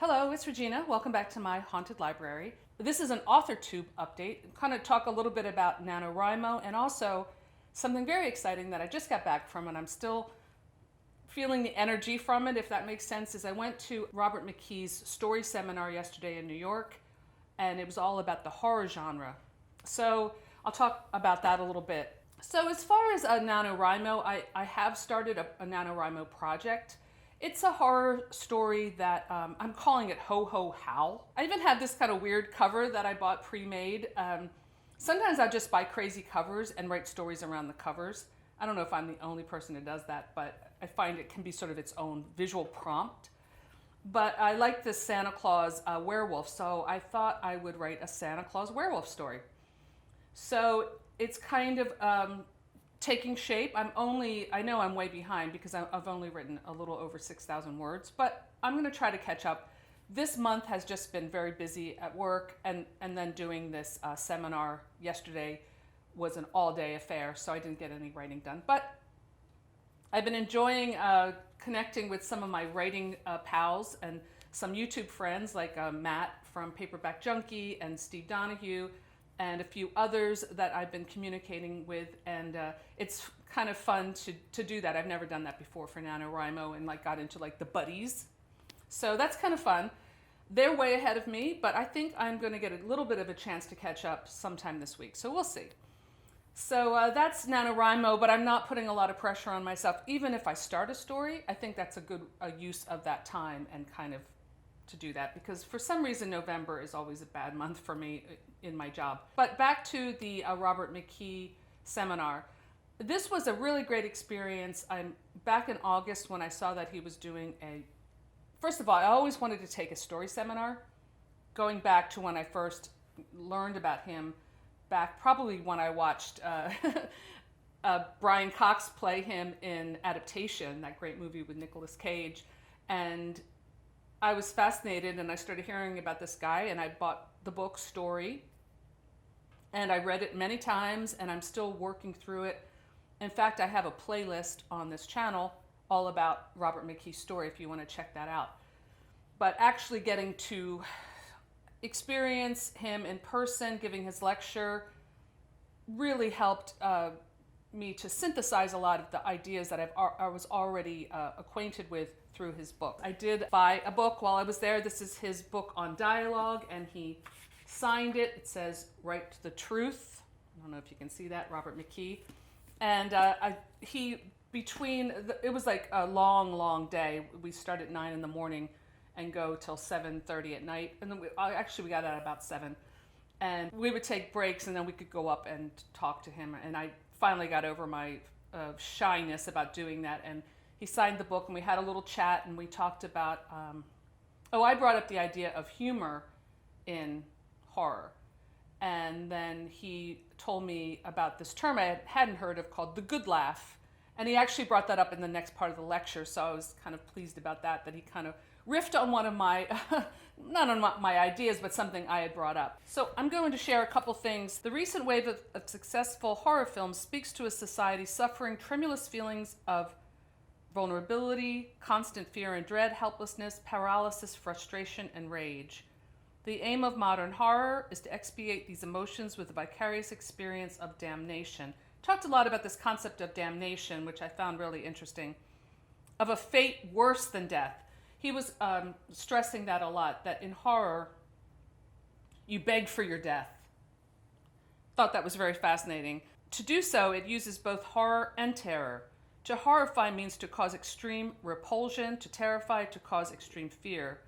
Hello, it's Regina. Welcome back to my haunted library. This is an authortube update. Kind of talk a little bit about Nanowrimo and also something very exciting that I just got back from and I'm still feeling the energy from it, if that makes sense, is I went to Robert McKee's story seminar yesterday in New York, and it was all about the horror genre. So I'll talk about that a little bit. So as far as Nanowrimo, I have started a Nanowrimo project. It's a horror story that I'm calling it Ho Ho Howl. I even have this kind of weird cover that I bought pre-made. Sometimes I just buy crazy covers and write stories around the covers. I don't know if I'm the only person who does that, but I find it can be sort of its own visual prompt. But I like this Santa Claus werewolf, so I thought I would write a Santa Claus werewolf story. So it's kind of taking shape. I know I'm way behind because I've only written a little over 6,000 words, but I'm going to try to catch up. This month has just been very busy at work, and then doing this seminar yesterday was an all-day affair, so I didn't get any writing done. But I've been enjoying connecting with some of my writing pals and some YouTube friends like Matt from Paperback Junkie and Steve Donahue and a few others that I've been communicating with, and it's kind of fun to do that. I've never done that before for Nanowrimo and got into the buddies. So that's kind of fun. They're way ahead of me, but I think I'm going to get a little bit of a chance to catch up sometime this week, so we'll see. So that's Nanowrimo, but I'm not putting a lot of pressure on myself. Even if I start a story, I think that's a good use of that time and kind of to do that, because for some reason November is always a bad month for me in my job. But back to the Robert McKee seminar. This was a really great experience. I'm back in August when I saw that he was doing first of all, I always wanted to take a story seminar, going back to when I first learned about him, back probably when I watched Brian Cox play him in Adaptation, that great movie with Nicolas Cage. And I was fascinated, and I started hearing about this guy, and I bought the book Story, and I read it many times, and I'm still working through it. In fact, I have a playlist on this channel all about Robert McKee's story if you want to check that out. But actually getting to experience him in person, giving his lecture, really helped me to synthesize a lot of the ideas that I was already acquainted with through his book. I did buy a book while I was there. This is his book on dialogue, and he signed it. It says, "Write the Truth." I don't know if you can see that, Robert McKee. And it was like a long, long day. We start at 9 in the morning and go till 7:30 at night. And then we got out about 7. And we would take breaks, and then we could go up and talk to him. And I finally got over my shyness about doing that. And he signed the book, and we had a little chat, and we talked about, I brought up the idea of humor in horror. And then he told me about this term I hadn't heard of called the good laugh. And he actually brought that up in the next part of the lecture, so I was kind of pleased about that he kind of riffed on one of my, not on my ideas, but something I had brought up. So I'm going to share a couple things. The recent wave of successful horror films speaks to a society suffering tremulous feelings of vulnerability, constant fear and dread, helplessness, paralysis, frustration, and rage. The aim of modern horror is to expiate these emotions with a vicarious experience of damnation. Talked a lot about this concept of damnation, which I found really interesting, of a fate worse than death. He was stressing that a lot, that in horror, you beg for your death. Thought that was very fascinating. To do so, it uses both horror and terror. To horrify means to cause extreme repulsion, to terrify, to cause extreme fear.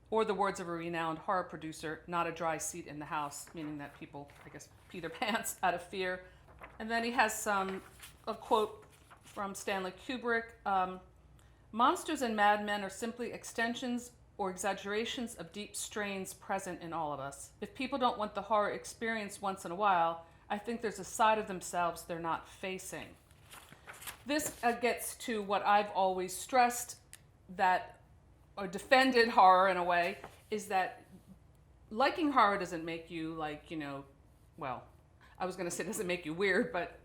Or the words of a renowned horror producer, not a dry seat in the house, meaning that people, pee their pants out of fear. And then he has a quote from Stanley Kubrick. Monsters and madmen are simply extensions or exaggerations of deep strains present in all of us. If people don't want the horror experience once in a while, I think there's a side of themselves they're not facing. This gets to what I've always stressed, or defended horror in a way, is that liking horror doesn't make you I was going to say it doesn't make you weird, but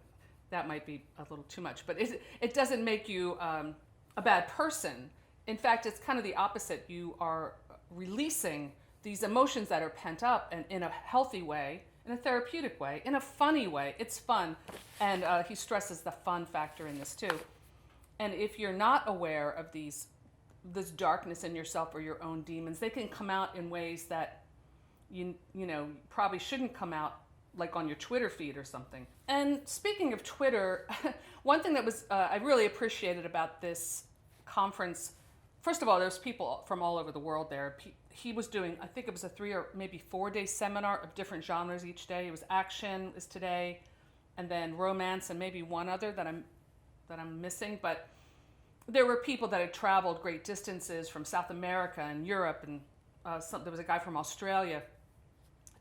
that might be a little too much. But it doesn't make you a bad person. In fact, it's kind of the opposite. You are releasing these emotions that are pent up, and in a healthy way, in a therapeutic way, in a funny way. It's fun. And he stresses the fun factor in this too. And if you're not aware of this darkness in yourself or your own demons, they can come out in ways that you know probably shouldn't come out, like on your Twitter feed or something. And speaking of Twitter, one thing that was I really appreciated about this conference, first of all, there's people from all over the world there. He was doing, I think it was a 3 or maybe 4 day seminar of different genres each day. It was action is today, and then romance, and maybe one other that I'm missing. But there were people that had traveled great distances from South America and Europe, and there was a guy from Australia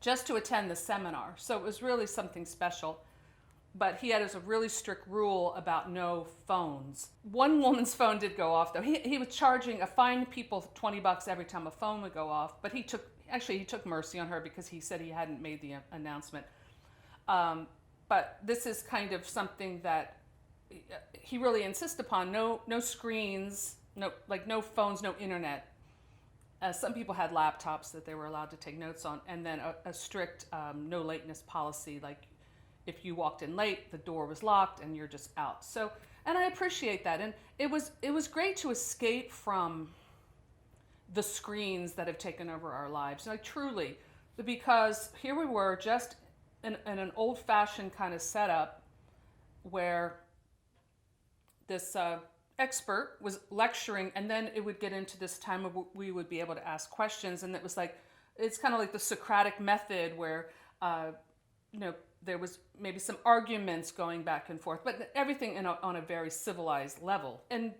just to attend the seminar. So it was really something special. But he had a really strict rule about no phones. One woman's phone did go off, though. He was fined people $20 every time a phone would go off. But he took mercy on her because he said he hadn't made the announcement. But this is kind of something that he really insists upon. No screens, no phones, no internet. Some people had laptops that they were allowed to take notes on, and then a strict no lateness policy, like if you walked in late, the door was locked and you're just out. So, and I appreciate that. And it was great to escape from the screens that have taken over our lives. Like truly, because here we were just in an old-fashioned kind of setup where this expert was lecturing, and then it would get into this time where we would be able to ask questions. And it was like, it's kind of like the Socratic method where, there was maybe some arguments going back and forth, but everything on a very civilized level. And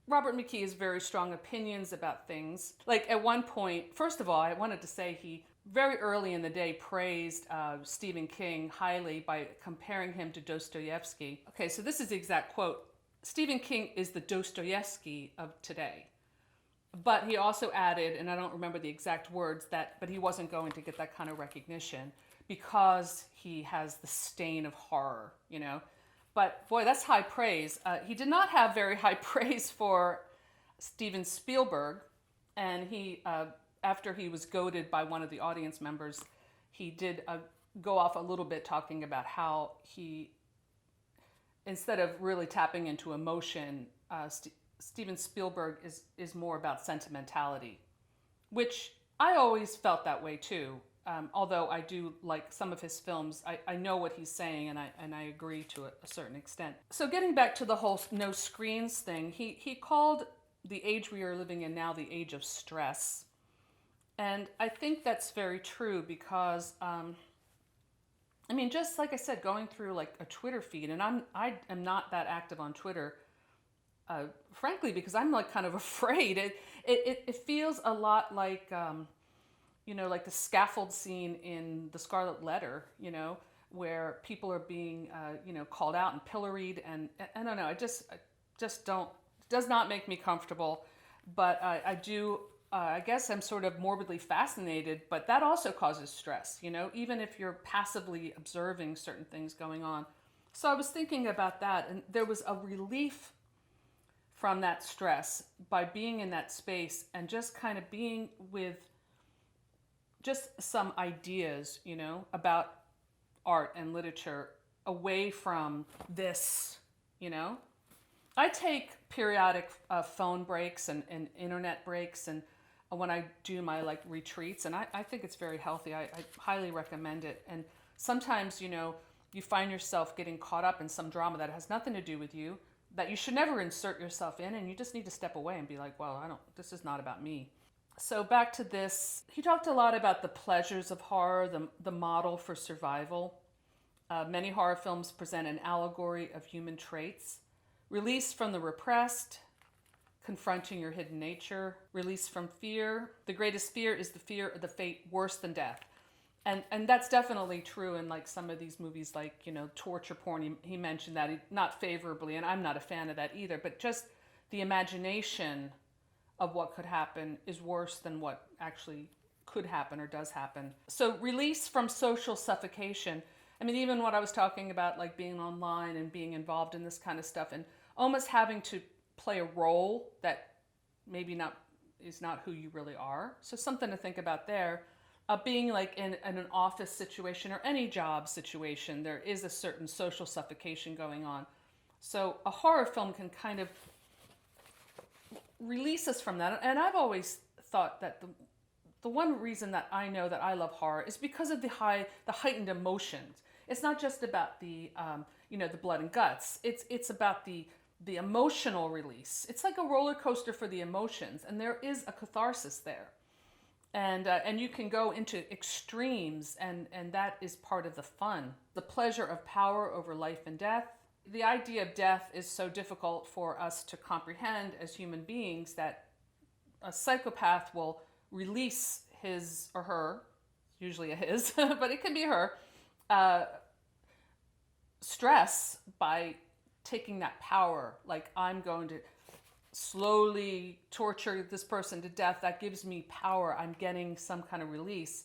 Robert McKee has very strong opinions about things. Like at one point, first of all, I wanted to say he very early in the day praised Stephen King highly by comparing him to Dostoevsky. Okay, so this is the exact quote. Stephen King is the Dostoevsky of today. But he also added, and I don't remember the exact words, but he wasn't going to get that kind of recognition because he has the stain of horror, But boy, that's high praise. He did not have very high praise for Steven Spielberg, and he, after he was goaded by one of the audience members, he did go off a little bit talking about how he, instead of really tapping into emotion, Steven Spielberg is more about sentimentality, which I always felt that way too. Although I do like some of his films, I know what he's saying, and I agree to a certain extent. So getting back to the whole no screens thing, he called the age we are living in now the age of stress. And I think that's very true because, just like I said, going through like a Twitter feed, and I am not that active on Twitter, frankly, because I'm like kind of afraid. It feels a lot like, like the scaffold scene in The Scarlet Letter, where people are being, called out and pilloried, and I don't know. I just don't. It does not make me comfortable, but I do. I guess I'm sort of morbidly fascinated, but that also causes stress, even if you're passively observing certain things going on. So I was thinking about that, and there was a relief from that stress by being in that space and just kind of being with just some ideas, about art and literature away from this, I take periodic phone breaks and internet breaks, and when I do my retreats, and I think it's very healthy. I highly recommend it. And sometimes, you find yourself getting caught up in some drama that has nothing to do with you, that you should never insert yourself in, and you just need to step away and be like, well, this is not about me. So back to this, he talked a lot about the pleasures of horror, the model for survival. Many horror films present an allegory of human traits: release from the repressed, confronting your hidden nature, release from fear. The greatest fear is the fear of the fate worse than death. And that's definitely true in some of these movies, torture porn. He mentioned that, not favorably, and I'm not a fan of that either, but just the imagination of what could happen is worse than what actually could happen or does happen. So release from social suffocation. Even what I was talking about, being online and being involved in this kind of stuff and almost having to play a role that maybe not is not who you really are. So something to think about there. Being like in an office situation or any job situation, there is a certain social suffocation going on. So a horror film can kind of release us from that. And I've always thought that the one reason that I know that I love horror is because of the heightened emotions. It's not just about the the blood and guts. It's about the emotional release. It's like a roller coaster for the emotions, and there is a catharsis there. And you can go into extremes, and that is part of the fun. The pleasure of power over life and death. The idea of death is so difficult for us to comprehend as human beings that a psychopath will release his or her, usually a his, but it can be her, stress by taking that power. Like, I'm going to slowly torture this person to death. That gives me power. I'm getting some kind of release.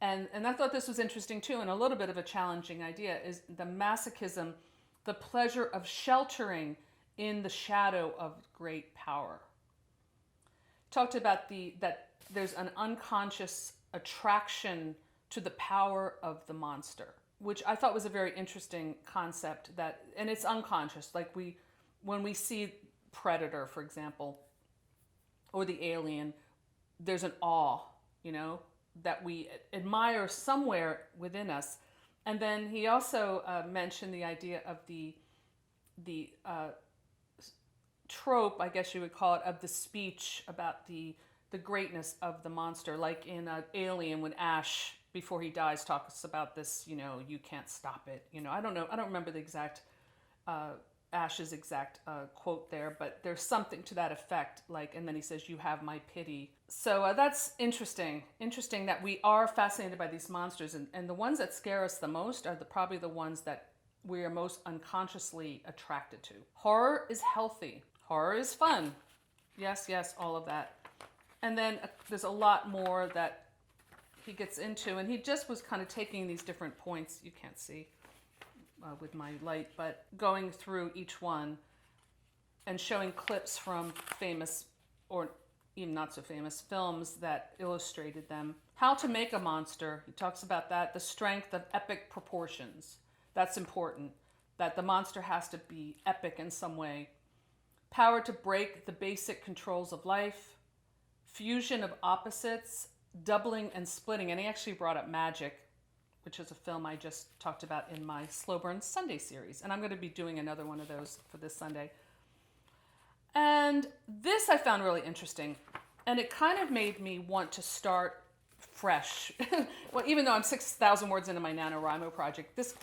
And I thought this was interesting too, and a little bit of a challenging idea, is the masochism, the pleasure of sheltering in the shadow of great power. Talked about that there's an unconscious attraction to the power of the monster, which I thought was a very interesting concept. And it's unconscious. Like when we see Predator, for example, or the Alien, there's an awe, that we admire somewhere within us. And then he also mentioned the idea of the trope, I guess you would call it, of the speech about the greatness of the monster. Like in Alien, when Ash, before he dies, talks about this, you can't stop it. I don't know. I don't remember the exact Ash's exact quote there, but there's something to that effect. Like, and then he says, "You have my pity." So that's interesting. Interesting that we are fascinated by these monsters, and the ones that scare us the most are probably the ones that we are most unconsciously attracted to. Horror is healthy. Horror is fun. Yes, all of that. And then there's a lot more that he gets into, and he just was kind of taking these different points. You can't see with my light, but going through each one and showing clips from famous or even not so famous films that illustrated them. How to make a monster, he talks about that. The strength of epic proportions. That's important, that the monster has to be epic in some way. Power to break the basic controls of life. Fusion of opposites, doubling and splitting. And he actually brought up Magic, which is a film I just talked about in my Slow Burn Sunday series. And I'm going to be doing another one of those for this Sunday. And this I found really interesting. And it kind of made me want to start fresh. Well, even though I'm 6,000 words into my NaNoWrimo project, this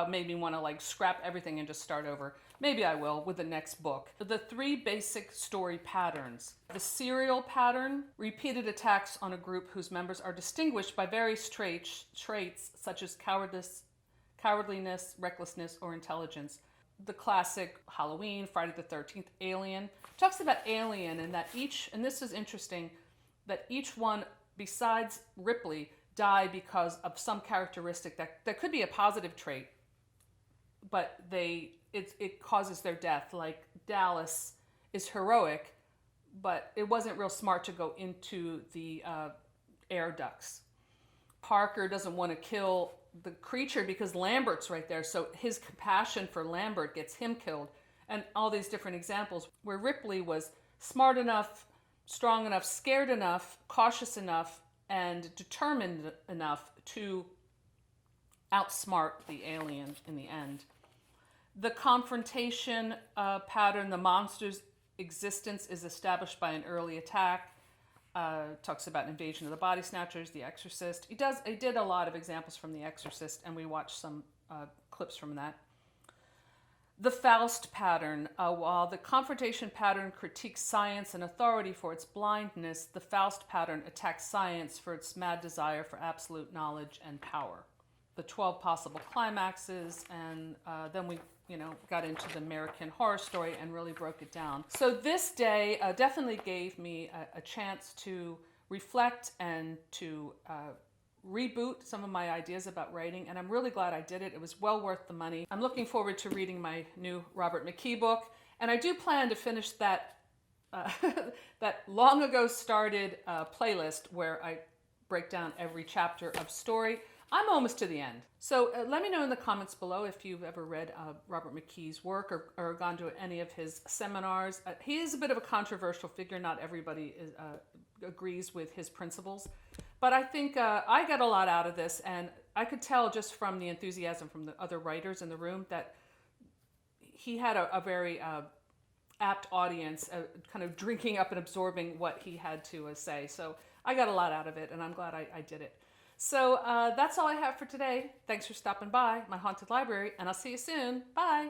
made me want to scrap everything and just start over. Maybe I will with the next book. The 3 basic story patterns. The serial pattern, repeated attacks on a group whose members are distinguished by various traits such as cowardliness, recklessness, or intelligence. The classic Halloween, Friday the 13th, Alien. Talks about Alien and that and this is interesting, that each one, besides Ripley, die because of some characteristic that could be a positive trait, but it causes their death. Like Dallas is heroic, but it wasn't real smart to go into the air ducts. Parker doesn't want to kill the creature because Lambert's right there, so his compassion for Lambert gets him killed. And all these different examples where Ripley was smart enough, strong enough, scared enough, cautious enough, and determined enough to outsmart the alien in the end. The confrontation pattern, the monster's existence is established by an early attack. Talks about Invasion of the Body Snatchers, The Exorcist. He did a lot of examples from The Exorcist, and we watched some clips from that. The Faust pattern. While the confrontation pattern critiques science and authority for its blindness, the Faust pattern attacks science for its mad desire for absolute knowledge and power. The 12 possible climaxes, and then we got into the American Horror Story and really broke it down. So this day definitely gave me a chance to reflect and to reboot some of my ideas about writing, and I'm really glad I did it. It was well worth the money. I'm looking forward to reading my new Robert McKee book, and I do plan to finish that that long ago started playlist where I break down every chapter of story. I'm almost to the end. So let me know in the comments below if you've ever read Robert McKee's work or gone to any of his seminars. He is a bit of a controversial figure. Not everybody agrees with his principles. But I think I got a lot out of this, and I could tell just from the enthusiasm from the other writers in the room that he had a very apt audience, kind of drinking up and absorbing what he had to say. So I got a lot out of it, and I'm glad I did it. So that's all I have for today. Thanks for stopping by my haunted library, and I'll see you soon. Bye.